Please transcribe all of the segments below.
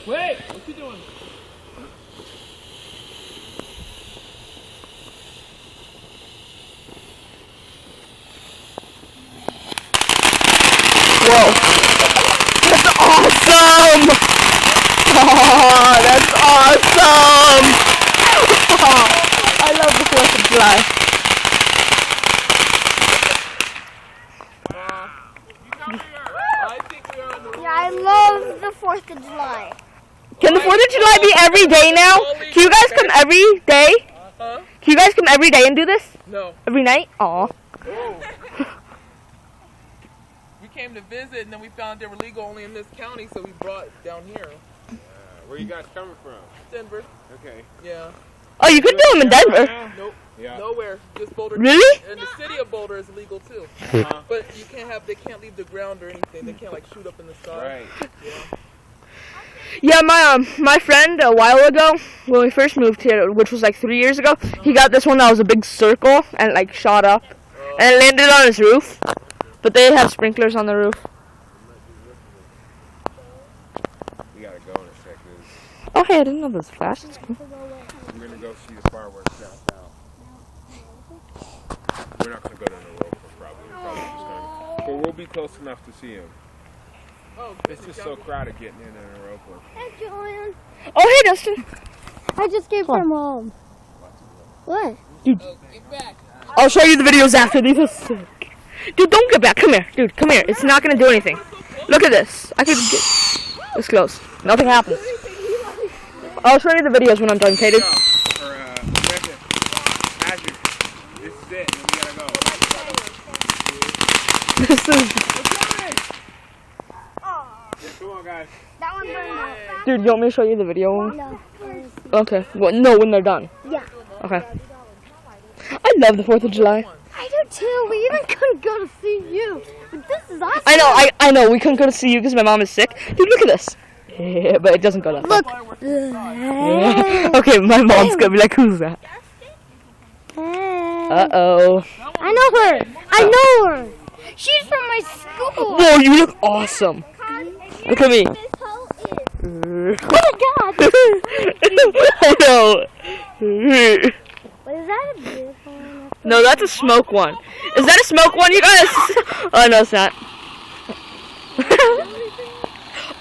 Wait, what you doing? Whoa. That's awesome! Oh, that's awesome! Oh, I love the 4th of July. Yeah, I love the 4th of July. Can the 4th of July be every day now? Can you guys come every day? Can you guys come every day and do this? No. Every night? Aw. We came to visit and then we found they were legal only in this county, so we brought it down here. Where you guys coming from? Denver. Okay. Yeah. Oh, you could do them in Denver. Nope. Yeah. Nowhere. Just Boulder. Really? And the city of Boulder is legal too. But you can't have, they can't leave the ground or anything. They can't like shoot up in the sky. Right. Yeah. Yeah, my friend a while ago, when we first moved here, which was like 3 years ago, he got this one that was a big circle and like shot up. And it landed on his roof. But they have sprinklers on the roof. We gotta go in a sec, dude. Oh, hey, I didn't know this flash. That's cool. We're gonna go see the fireworks downtown. We're not gonna go to Europa, probably. We're probably just gonna, but we'll be close enough to see him. Oh, It's just so crowded getting in Europa. Hey, Julian. Oh, hey, Dustin. I just came from home. What? Dude, get back. I'll show you the videos after. These are sick. Dude, don't get back. Come here. Dude, come here. It's not going to do anything. Look at this. I could get this close. Nothing happens. I'll show you the videos when I'm done, okay, dude? Azure. This is it. And we gotta go. This is... Come on, guys. That one burned out. Dude, you want me to show you the video? No. Okay. Well, no, when they're done. Yeah. Okay. I love the 4th of July. I do too. We even couldn't go to see you. But this is awesome. I know. We couldn't go to see you because my mom is sick. Dude, look at this. Yeah, but it doesn't go that far. Look. Okay, my mom's gonna be like, who's that? Uh-oh. I know her. I know her. She's from my school. Whoa, you look awesome. Look at me. Oh my god. I know. What is that? A beautiful one? No, that's a smoke one. Is that a smoke one, you guys? Oh, no, it's not.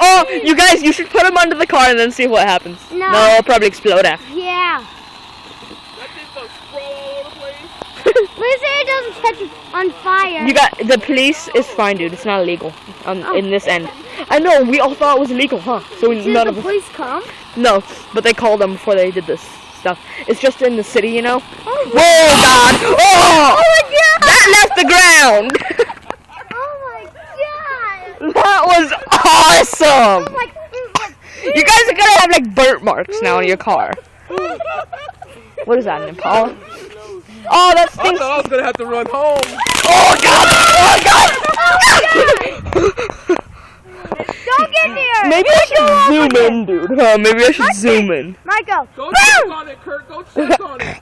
Oh, you guys, you should put them under the car and then see what happens. No. No, it'll probably explode after. Yeah. That thing's gonna sprawl all over the place. Please say it doesn't catch on fire. You got the police is fine, dude. It's not illegal in this end. I know. We all thought it was illegal, huh? So Did none the of us. police come? No, but they called them before they did this stuff. It's just in the city, you know. Oh, Whoa, God! Oh! Oh my god! That left the ground. Oh my god! That was awesome. Oh my god! You guys are gonna have like burnt marks now on your car. What is that, an Impala? Oh, that I stinks. thought I was gonna have to run home. Oh God! Oh God! Don't get near! Maybe I should zoom in, dude. Maybe I should zoom in. Michael! Go check on it, Kurt. Go check on it.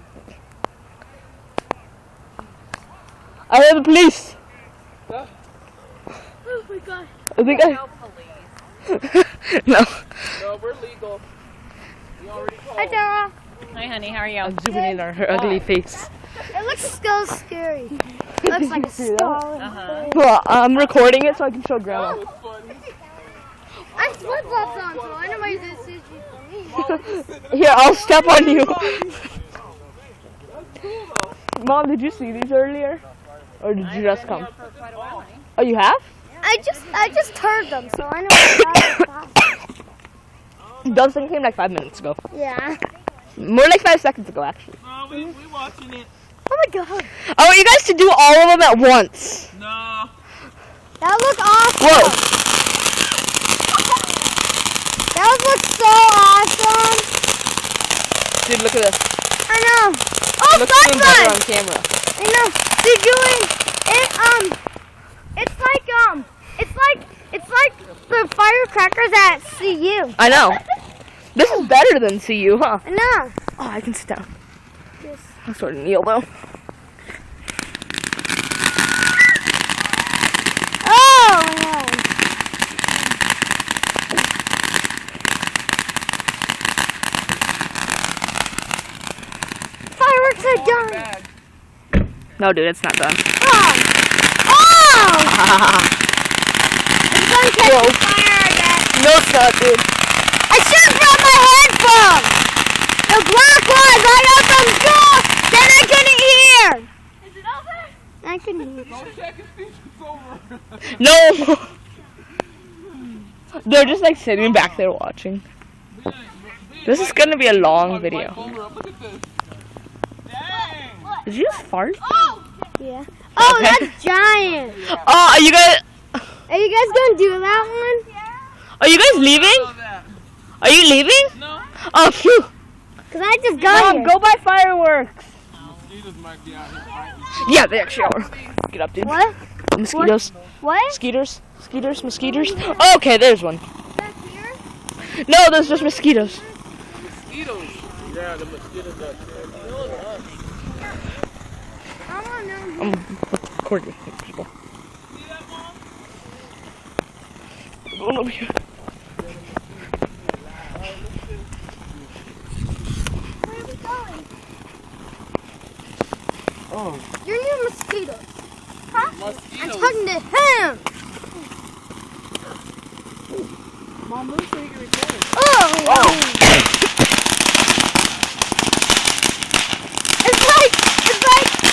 I heard the police. Oh my god. I think I. No. No, we're legal. We already called. Hi, Tara. Hi, honey. How are you? I'm zooming in on her ugly face. It looks so scary. It looks like a skull. Well, I'm recording it so I can show Grandma. That was funny. I have flip-flops on, so I know my decision for me. Here, I'll step on you. That's cool though. Mom, did you see these earlier? Or did you just come? Oh, you have? I just heard them, so I know what Dustin came like 5 minutes ago. Yeah. More like 5 seconds ago, actually. No, we watching it. Oh my god. I want you guys to do all of them at once. No. That looks awesome. Whoa. That would look so awesome. Dude, look at this. I know. Oh, Looks even better sunlight. on camera. I know. They're doing it. It's like the firecrackers at CU. I know. This is better than CU, huh? I know. Oh, I can sit down. Yes. I'll sort of kneel though. Oh, yeah. your bag. No, dude, it's not done. Oh! It's gonna catch Whoa. fire, I guess. No, it's not, dude. I should have brought my headphones. The black ones. I got them good. Then I couldn't hear. Is it over? I couldn't hear. Don't check and see if it's over. No. They're just like sitting back there watching. This is gonna be a long video. Look at this. Did you just fart? Yeah. Oh, Okay. that's giant. Oh, are you guys Gonna do that one? are you guys leaving? Are you leaving? No. Oh, phew. Cause I just got here. Go buy fireworks. Mosquitoes might be out here fighting. Yeah, they actually are. Get up, dude. What? Mosquitoes. What? Skeeters. Mosquitoes. Oh, okay, there's one. Back here? No, there's just mosquitoes. Mosquitoes. Yeah, the mosquitoes are there. I don't know. I'm recording people. See that, Mom? Going over here. Where are we going? Oh, You're near mosquitoes. Huh? I'm Mosquitoes. talking to him. Mom, let me show you your recording. Oh.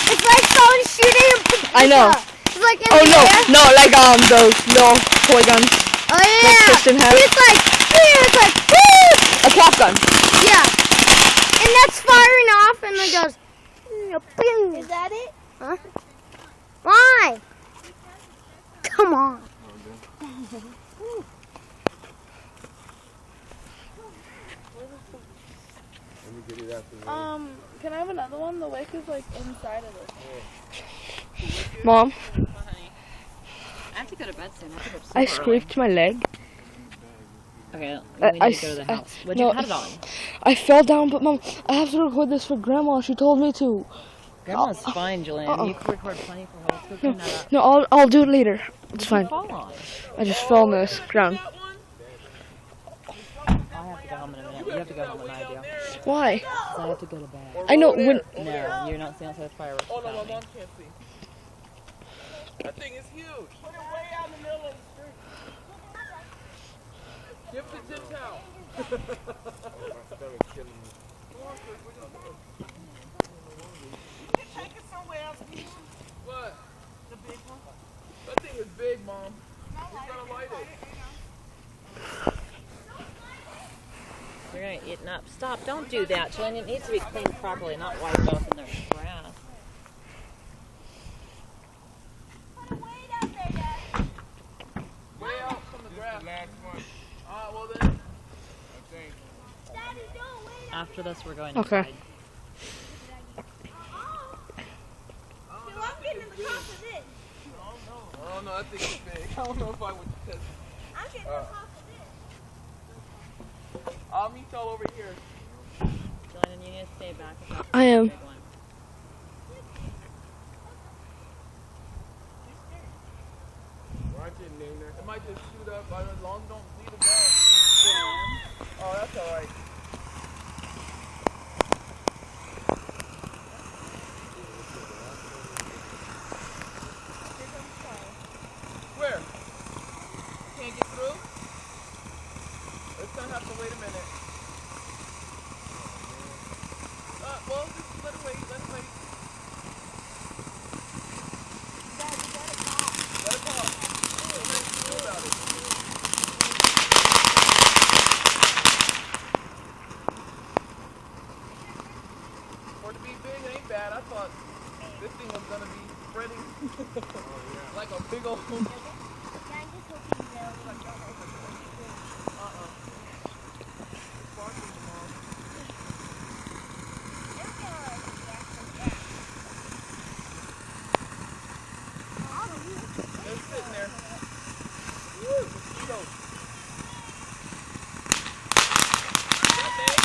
It's like someone shooting a I know. It's like in Oh the no, air. no, like those little toy guns. Oh yeah. Kristen has. It's like woo! A cap gun. Yeah. And that's firing off and it goes. Bing. Is that it? Huh? Why? Come on. let me get it after this. Can I have another one? The wick is like inside of it. Mom, I have to go to bed soon. I have to go to I sleep scraped my leg. early. Okay, I- we I need to go to the s- I- house. What'd no, you cut it on? I fell down, but Mom, I have to record this for Grandma. She told me to. Grandma's fine, Julian. You can record plenty for her. Let's go clean that up. No, I'll do it later. It's fine. Fall on. I just fell on this ground. I have to go home in a minute. You have to go home when I do. Why? 'Cause I have to go to bed. I know when. No, you're not seeing outside the fireworks. Oh no, my without me. mom can't see. That thing is huge. Put it way out in the middle of the street. Give it to Tintown. My stomach's killing me. What? The big one? That thing is big, Mom. Who's gonna light it? You're gonna eat it up. Stop! Don't do that, Julian. It needs to be cleaned properly, not wiped off in the grass. Way out from the grass. Last one, Well then. I think. After this, we're going Okay. inside. Oh no, that thing is big. I don't know if I would test it. I'll meet y'all over here. Julian, you need to stay back. If that's I am. the big one. Watch it, Nina. It might just shoot up, but as long as don't leave the ground. Oh, that's alright. Where? Can't get through? It's gonna have to wait a minute. Well, just let it wait, let it wait. Let it pop. Don't make me feel about it. For it to be big, it ain't bad. I thought this thing was gonna be spreading like a big old. They're sitting there. Woo, mosquitoes. That big?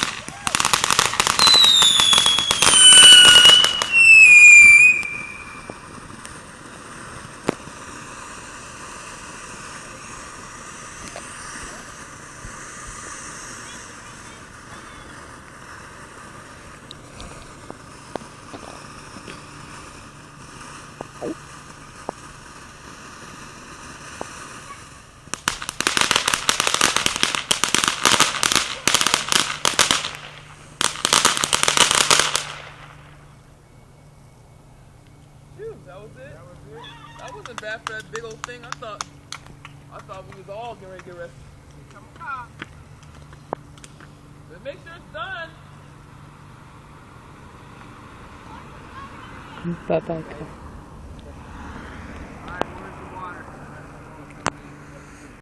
That was it? That wasn't bad for that big old thing. I thought we was all getting ready to get arrested. But make sure it's done. Bye-bye.